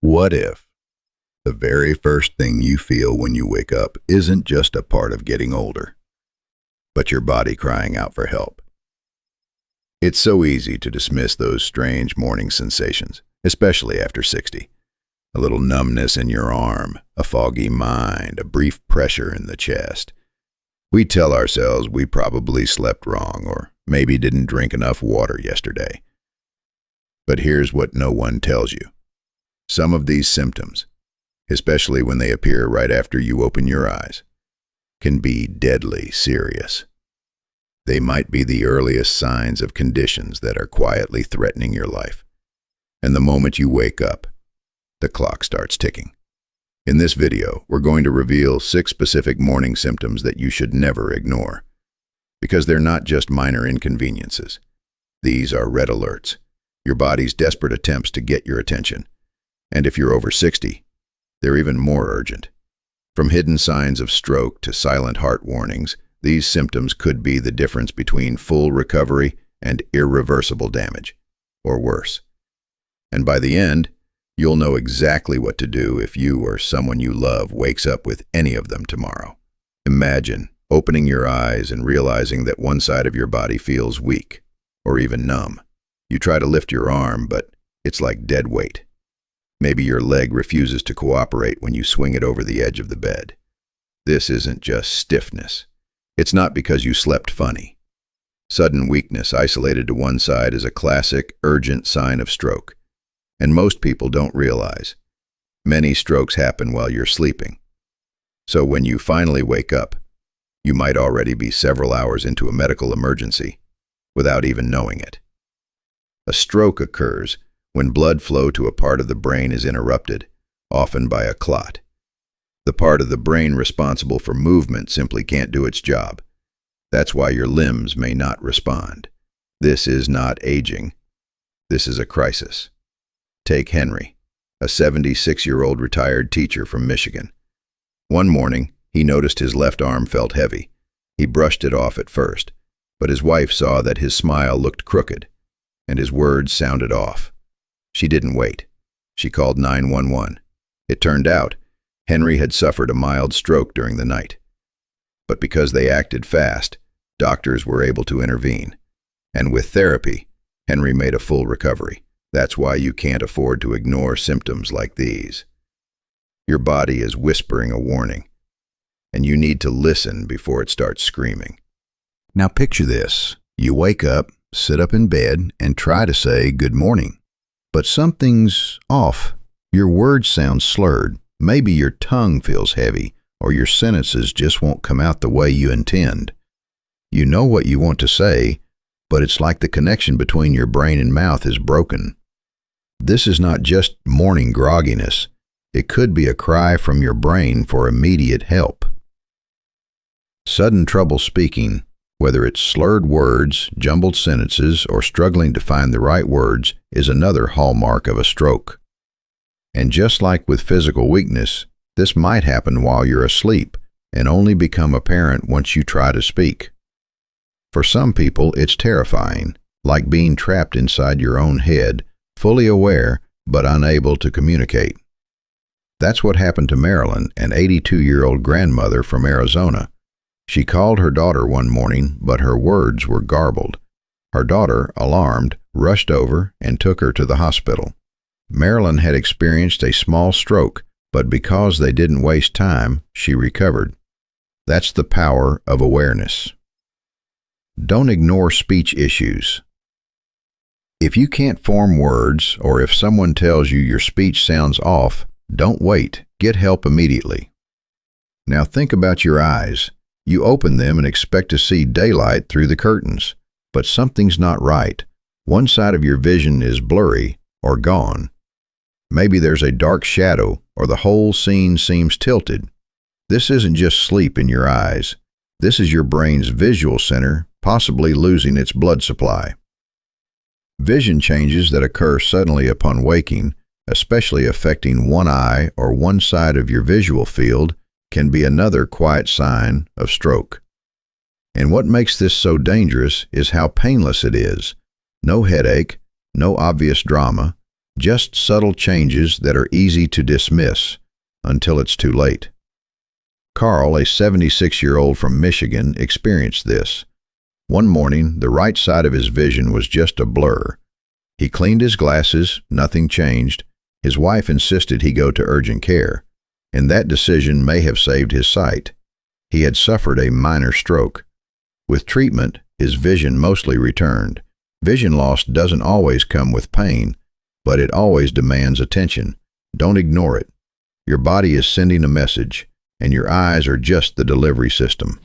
What if the very first thing you feel when you wake up isn't just a part of getting older, but your body crying out for help? It's so easy to dismiss those strange morning sensations, especially after 60. A little numbness in your arm, a foggy mind, a brief pressure in the chest. We tell ourselves we probably slept wrong or maybe didn't drink enough water yesterday. But here's what no one tells you. Some of these symptoms, especially when they appear right after you open your eyes, can be deadly serious. They might be the earliest signs of conditions that are quietly threatening your life. And the moment you wake up, the clock starts ticking. In this video, we're going to reveal 6 specific morning symptoms that you should never ignore, because they're not just minor inconveniences. These are red alerts, your body's desperate attempts to get your attention. And if you're over 60, they're even more urgent. From hidden signs of stroke to silent heart warnings, these symptoms could be the difference between full recovery and irreversible damage, or worse. And by the end, you'll know exactly what to do if you or someone you love wakes up with any of them tomorrow. Imagine opening your eyes and realizing that one side of your body feels weak, or even numb. You try to lift your arm, but it's like dead weight. Maybe your leg refuses to cooperate when you swing it over the edge of the bed. This isn't just stiffness. It's not because you slept funny. Sudden weakness isolated to one side is a classic, urgent sign of stroke. And most people don't realize. Many strokes happen while you're sleeping. So when you finally wake up, you might already be several hours into a medical emergency without even knowing it. A stroke occurs when blood flow to a part of the brain is interrupted, often by a clot. The part of the brain responsible for movement simply can't do its job. That's why your limbs may not respond. This is not aging. This is a crisis. Take Henry, a 76-year-old retired teacher from Michigan. One morning, he noticed his left arm felt heavy. He brushed it off at first, but his wife saw that his smile looked crooked, and his words sounded off. She didn't wait. She called 911. It turned out, Henry had suffered a mild stroke during the night. But because they acted fast, doctors were able to intervene. And with therapy, Henry made a full recovery. That's why you can't afford to ignore symptoms like these. Your body is whispering a warning, and you need to listen before it starts screaming. Now picture this. You wake up, sit up in bed, and try to say good morning. But something's off. Your words sound slurred. Maybe your tongue feels heavy, or your sentences just won't come out the way you intend. You know what you want to say, but it's like the connection between your brain and mouth is broken. This is not just morning grogginess. It could be a cry from your brain for immediate help. Sudden trouble speaking, whether it's slurred words, jumbled sentences, or struggling to find the right words, is another hallmark of a stroke. And just like with physical weakness, this might happen while you're asleep and only become apparent once you try to speak. For some people, it's terrifying, like being trapped inside your own head, fully aware but unable to communicate. That's what happened to Marilyn, an 82-year-old grandmother from Arizona. She called her daughter one morning, but her words were garbled. Her daughter, alarmed, rushed over and took her to the hospital. Marilyn had experienced a small stroke, but because they didn't waste time, she recovered. That's the power of awareness. Don't ignore speech issues. If you can't form words, or if someone tells you your speech sounds off, don't wait. Get help immediately. Now think about your eyes. You open them and expect to see daylight through the curtains, but something's not right. One side of your vision is blurry or gone. Maybe there's a dark shadow or the whole scene seems tilted. This isn't just sleep in your eyes. This is your brain's visual center possibly losing its blood supply. Vision changes that occur suddenly upon waking, especially affecting one eye or one side of your visual field, can be another quiet sign of stroke. And what makes this so dangerous is how painless it is. No headache, no obvious drama, Just subtle changes that are easy to dismiss until it's too late. Carl, a 76-year-old from Michigan, experienced this. One morning, the right side of his vision was just a blur. He cleaned his glasses, nothing changed. His wife insisted he go to urgent care, and that decision may have saved his sight. He had suffered a minor stroke. With treatment, his vision mostly returned. Vision loss doesn't always come with pain, but it always demands attention. Don't ignore it. Your body is sending a message, and your eyes are just the delivery system.